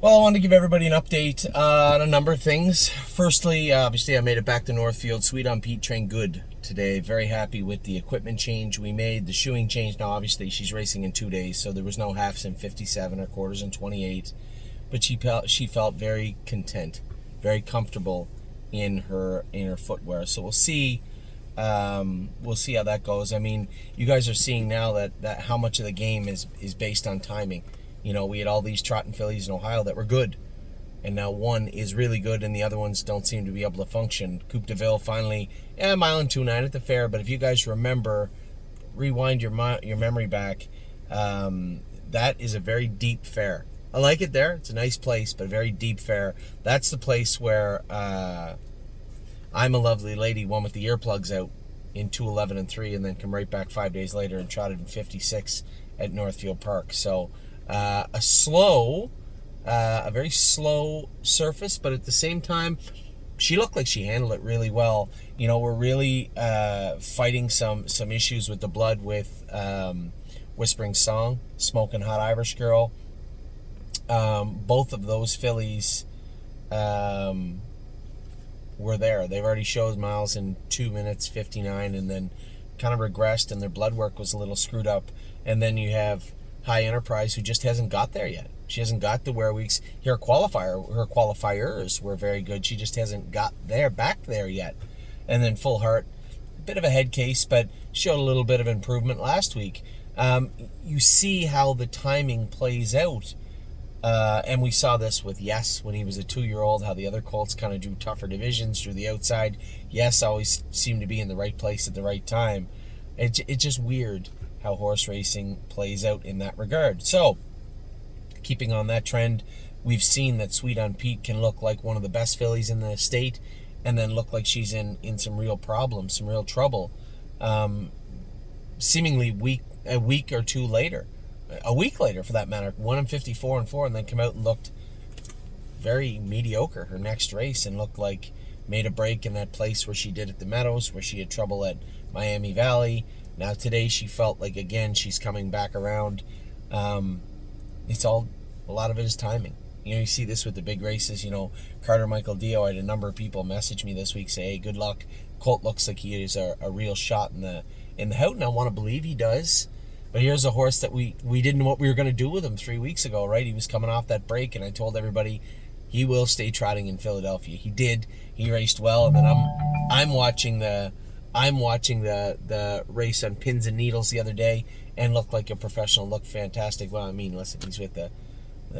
Well, I wanted to give everybody an update on a number of things. Firstly, obviously, I made it back to Northfield. Sweet on Pete trained good today. Very happy with the equipment change we made, the shoeing change. Now, obviously, she's racing in 2 days, so there was no halves in 57 or quarters in 28. But she felt very content, very comfortable in her footwear. So we'll see. We'll see how that goes. I mean, you guys are seeing now that how much of the game is based on timing. You know, we had all these trotting fillies in Ohio that were good, and now one is really good, and the other ones don't seem to be able to function. Coupe de Ville finally, mile and 2.9 at the fair. But if you guys remember, rewind your memory back, that is a very deep fair. I like it there. It's a nice place, but a very deep fair. That's the place where I'm a Lovely Lady won with the earplugs out in 2:11 and 3, and then come right back 5 days later and trotted in 56 at Northfield Park. So a very slow surface, but at the same time, she looked like she handled it really well. You know, we're really fighting some issues with the blood with Whispering Song, Smoking Hot Irish Girl. Both of those fillies were there. They've already showed miles in 2 minutes 59, and then kind of regressed, and their blood work was a little screwed up. And then you have High Enterprise, who just hasn't got there yet. She hasn't got the wear weeks. Her qualifiers were very good. She just hasn't got back there yet. And then Full Heart, a bit of a head case, but showed a little bit of improvement last week. You see how the timing plays out. And we saw this with Yes when he was a 2-year-old, how the other colts kind of drew tougher divisions, through the outside. Yes always seemed to be in the right place at the right time. It's just weird how horse racing plays out in that regard. So, keeping on that trend, we've seen that Sweet on Pete can look like one of the best fillies in the state, and then look like she's in some real problems, some real trouble. Seemingly a week or two later, a week later for that matter, won in 54 and 4, and then come out and looked very mediocre her next race, and looked like made a break in that place where she did at the Meadows, where she had trouble at Miami Valley. Now today she felt like, again, she's coming back around. It's all, a lot of it is timing. You know, you see this with the big races. You know, Carter Michael Dio, I had a number of people message me this week, say, hey, good luck. Colt looks like he is a real shot in the hout, and I want to believe he does. But here's a horse that we didn't know what we were going to do with him 3 weeks ago, right? He was coming off that break, and I told everybody he will stay trotting in Philadelphia. He did. He raced well, and then I'm watching the race on pins and needles the other day, and looked like a professional, looked fantastic. Well, I mean, listen, he's with the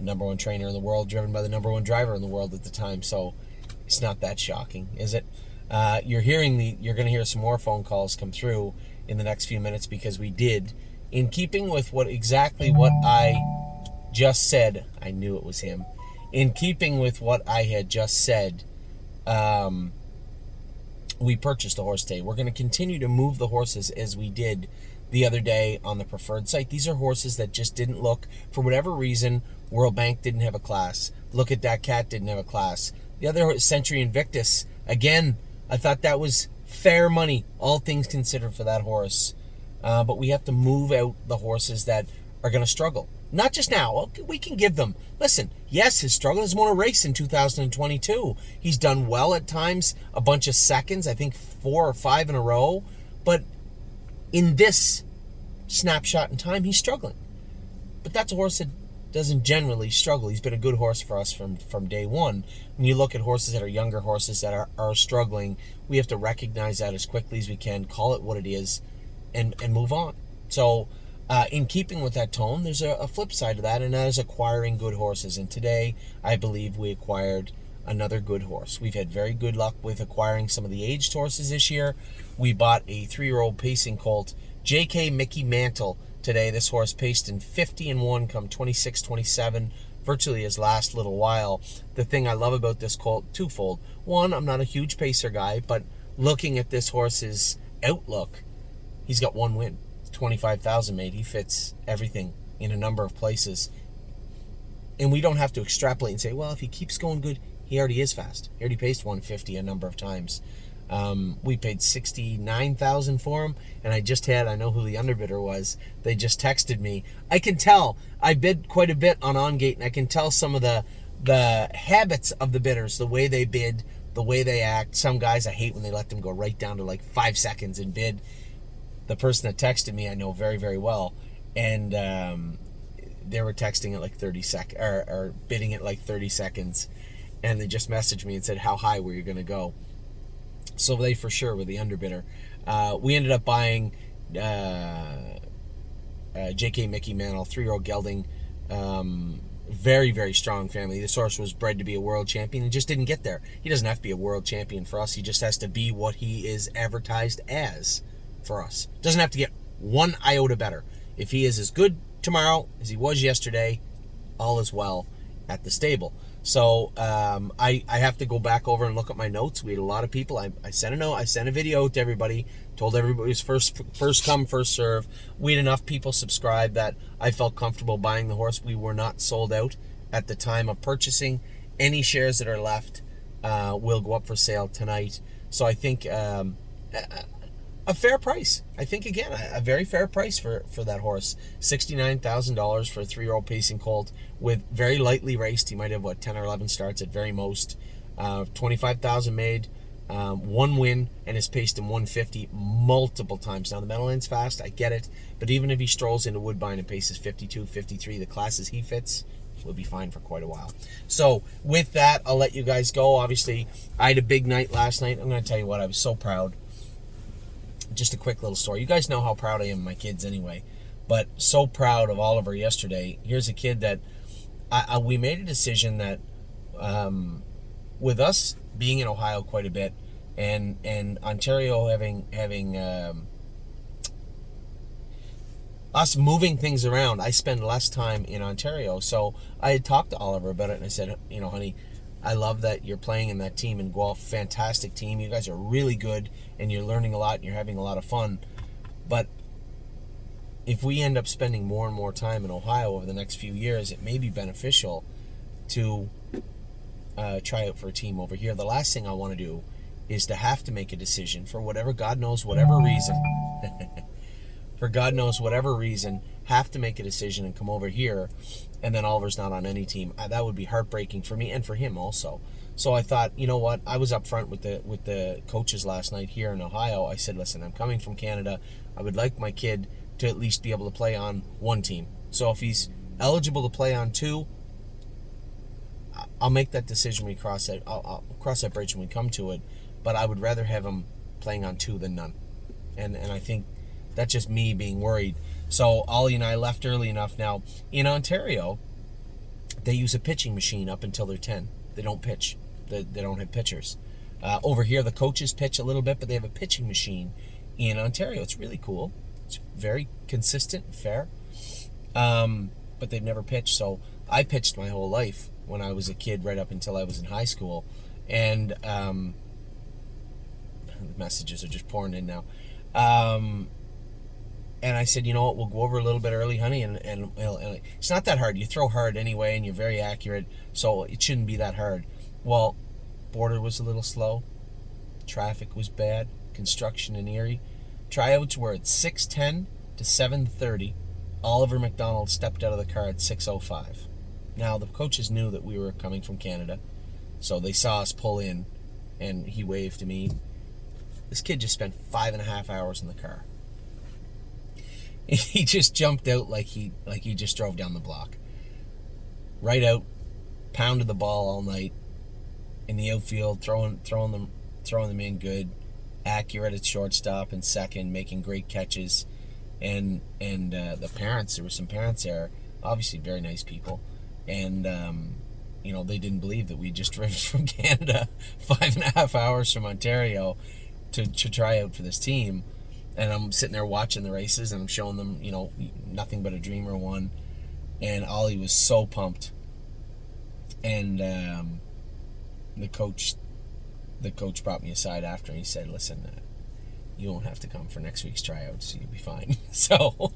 number one trainer in the world, driven by the number one driver in the world at the time, so it's not that shocking, is it? You're going to hear some more phone calls come through in the next few minutes, because we did, in keeping with exactly what I just said. I knew it was him. In keeping with what I had just said, we purchased a horse today. We're going to continue to move the horses as we did the other day on the preferred site. These are horses that just didn't look, for whatever reason. World Bank didn't have a class. Look at That Cat didn't have a class. The other, Century Invictus, again, I thought that was fair money, all things considered, for that horse. But we have to move out the horses that are going to struggle. Not just now. We can give them. Listen, yes, his struggle has won a race in 2022. He's done well at times, a bunch of seconds, I think 4 or 5 in a row. But in this snapshot in time, he's struggling. But that's a horse that doesn't generally struggle. He's been a good horse for us from day one. When you look at horses that are younger horses that are struggling, we have to recognize that as quickly as we can, call it what it is, and move on. So, in keeping with that tone, there's a flip side to that, and that is acquiring good horses. And today, I believe we acquired another good horse. We've had very good luck with acquiring some of the aged horses this year. We bought a 3-year-old pacing colt, Jk Miki Mantle, today. This horse paced in 50 and 1, come 26-27, virtually his last little while. The thing I love about this colt, twofold. One, I'm not a huge pacer guy, but looking at this horse's outlook, he's got one win. 25,000 made. He fits everything in a number of places. And we don't have to extrapolate and say, well, if he keeps going good, he already is fast. He already paced 150 a number of times. We paid $69,000 for him, and I know who the underbidder was. They just texted me. I can tell. I bid quite a bit on OnGate, and I can tell some of the the habits of the bidders, the way they bid, the way they act. Some guys, I hate when they let them go right down to like 5 seconds and bid. The person that texted me, I know very, very well, and they were texting at like 30 seconds, or bidding at like 30 seconds, and they just messaged me and said, how high were you going to go? So they for sure were the underbidder. We ended up buying Jk Miki Mantle, 3-year-old gelding. Very, very strong family. This horse was bred to be a world champion and just didn't get there. He doesn't have to be a world champion for us. He just has to be what he is advertised as for us. Doesn't have to get one iota better. If he is as good tomorrow as he was yesterday, all is well at the stable. So I have to go back over and look at my notes. We had a lot of people. I sent a note. I sent a video to everybody. Told everybody it was first come, first serve. We had enough people subscribe that I felt comfortable buying the horse. We were not sold out at the time of purchasing. Any shares that are left will go up for sale tonight. So I think a fair price. I think, again, a very fair price for that horse. $69,000 for a 3-year-old pacing colt with very lightly raced. He might have, 10 or 11 starts at very most. 25,000 made, 1 win, and is paced in 150 multiple times. Now, the Meadowland's fast, I get it, but even if he strolls into Woodbine and paces 52, 53, the classes he fits, will be fine for quite a while. So, with that, I'll let you guys go. Obviously, I had a big night last night. I'm going to tell you what, I was so proud. Just a quick little story. You guys know how proud I am of my kids anyway, but so proud of Oliver yesterday. Here's a kid that we made a decision that with us being in Ohio quite a bit and Ontario having us moving things around, I spend less time in Ontario. So I had talked to Oliver about it, and I said, honey, I love that you're playing in that team in Guelph. Fantastic team. You guys are really good, and you're learning a lot, and you're having a lot of fun. But if we end up spending more and more time in Ohio over the next few years, it may be beneficial to try out for a team over here. The last thing I want to do is to have to make a decision for whatever, God knows, whatever reason. For God knows, whatever reason, have to make a decision and come over here, and then Oliver's not on any team. That would be heartbreaking for me and for him also. So I thought, you know what? I was up front with the coaches last night here in Ohio. I said, listen, I'm coming from Canada. I would like my kid to at least be able to play on one team. So if he's eligible to play on 2, I'll make that decision when we cross that. I'll cross that bridge when we come to it. But I would rather have him playing on 2 than none. And I think that's just me being worried. So Ollie and I left early enough. Now, in Ontario, they use a pitching machine up until they're 10. They don't pitch. They don't have pitchers. Over here, the coaches pitch a little bit, but they have a pitching machine in Ontario. It's really cool. It's very consistent and fair. But they've never pitched. So I pitched my whole life when I was a kid, right up until I was in high school. And the messages are just pouring in now. And I said, you know what, we'll go over a little bit early, honey, and it's not that hard. You throw hard anyway, and you're very accurate, so it shouldn't be that hard. Well, border was a little slow. Traffic was bad. Construction in Erie. Tryouts were at 6:10 to 7:30. Oliver McDonald stepped out of the car at 6:05. Now, the coaches knew that we were coming from Canada, so they saw us pull in, and he waved to me. This kid just spent 5.5 hours in the car. He just jumped out like he just drove down the block. Right out, pounded the ball all night in the outfield, throwing them in good, accurate at shortstop and second, making great catches, and the parents, there were some parents there, obviously very nice people, and they didn't believe that we just driven from Canada 5.5 hours from Ontario to try out for this team. And I'm sitting there watching the races, and I'm showing them, Nothing But a Dreamer won. And Ollie was so pumped. And the coach brought me aside after, and he said, listen, you won't have to come for next week's tryouts. You'll be fine. So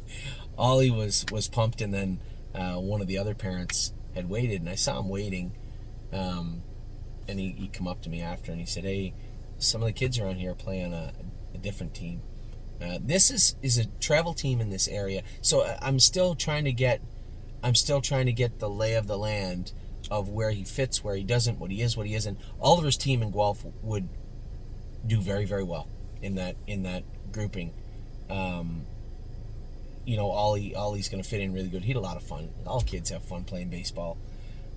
Ollie was pumped, and then one of the other parents had waited, and I saw him waiting. And he come up to me after, and he said, hey, some of the kids around here play on a different team. This is a travel team in this area, so I'm still trying to get the lay of the land of where he fits, where he doesn't, what he is, what he isn't. Oliver's team in Guelph would do very, very well in that grouping. Ollie's going to fit in really good. He had a lot of fun. All kids have fun playing baseball.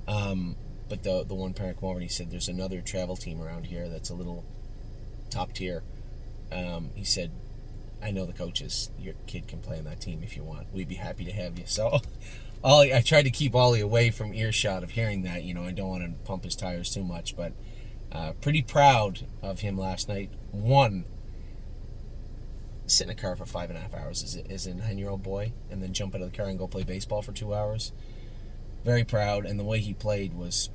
But the one parent came over and he said, there's another travel team around here that's a little top tier. He said, I know the coaches. Your kid can play on that team if you want. We'd be happy to have you. So Ollie, I tried to keep Ollie away from earshot of hearing that. I don't want to pump his tires too much, but pretty proud of him last night. Sit in a car for 5.5 hours as a 9-year-old boy, and then jump out of the car and go play baseball for 2 hours. Very proud, and the way he played was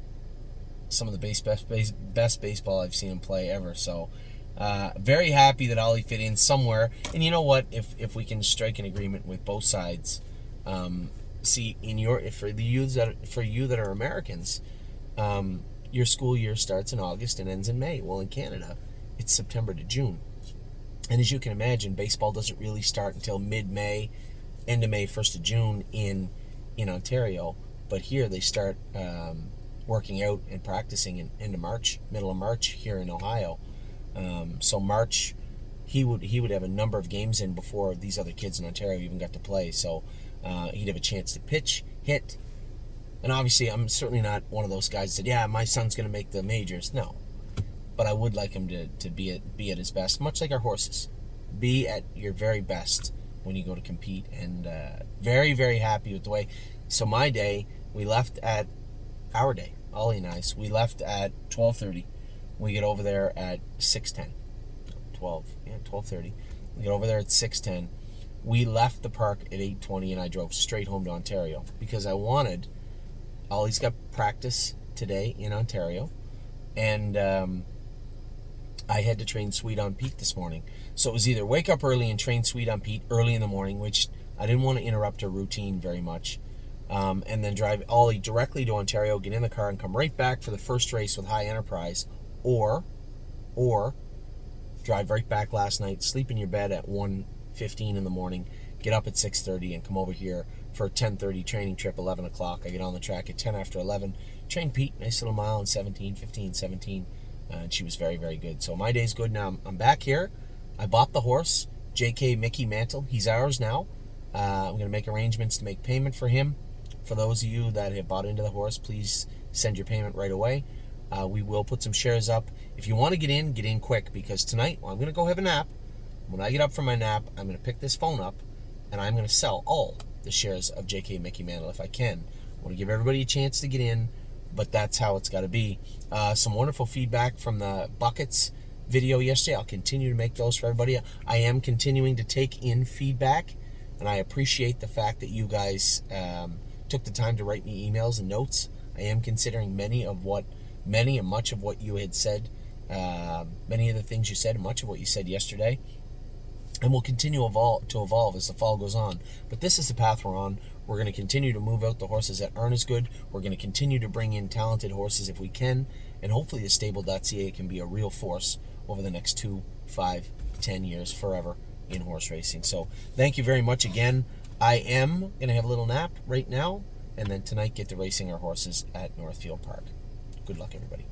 some of the best baseball I've seen him play ever. So very happy that Ollie fit in somewhere. And you know what? If we can strike an agreement with both sides, see, for you that are Americans, your school year starts in August and ends in May. Well, in Canada, it's September to June. And as you can imagine, baseball doesn't really start until mid-May, end of May, 1st of June in Ontario. But here they start working out and practicing in end of March, middle of March here in Ohio. So March, he would have a number of games in before these other kids in Ontario even got to play. So he'd have a chance to pitch, hit. And obviously, I'm certainly not one of those guys that said, yeah, my son's going to make the majors. No. But I would like him to be at his best, much like our horses. Be at your very best when you go to compete. And very, very happy with the way. So my day, we left at our day, Ollie and I. So we left at 12:30. We get over there at 6:10. 12:30. We get over there at 6:10. We left the park at 8:20, and I drove straight home to Ontario because I wanted. Ollie's got practice today in Ontario, and I had to train Sweet on Pete this morning. So it was either wake up early and train Sweet on Pete early in the morning, which I didn't want to interrupt her routine very much, and then drive Ollie directly to Ontario, get in the car, and come right back for the first race with High Enterprise, or drive right back last night, sleep in your bed at 1:15 in the morning, get up at 6:30, and come over here for a 10:30 training trip, 11 o'clock. I get on the track at 10 after 11, train Pete, nice little mile in 17, and she was very, very good. So my day's good now. I'm back here. I bought the horse, Jk Miki Mantle. He's ours now. I'm going to make arrangements to make payment for him. For those of you that have bought into the horse, please send your payment right away. We will put some shares up. If you want to get in quick, because tonight, I'm going to go have a nap. When I get up from my nap, I'm going to pick this phone up, and I'm going to sell all the shares of Jk Miki Mantle if I can. I want to give everybody a chance to get in, but that's how it's got to be. Some wonderful feedback from the Buckets video yesterday. I'll continue to make those for everybody. I am continuing to take in feedback, and I appreciate the fact that you guys took the time to write me emails and notes. I am considering many and much of what you had said, many of the things you said, and much of what you said yesterday. And we'll continue to evolve as the fall goes on. But this is the path we're on. We're going to continue to move out the horses that aren't as good. We're going to continue to bring in talented horses if we can. And hopefully the stable.ca can be a real force over the next 2, 5, 10 years, forever in horse racing. So thank you very much again. I am going to have a little nap right now. And then tonight get to racing our horses at Northfield Park. Good luck, everybody.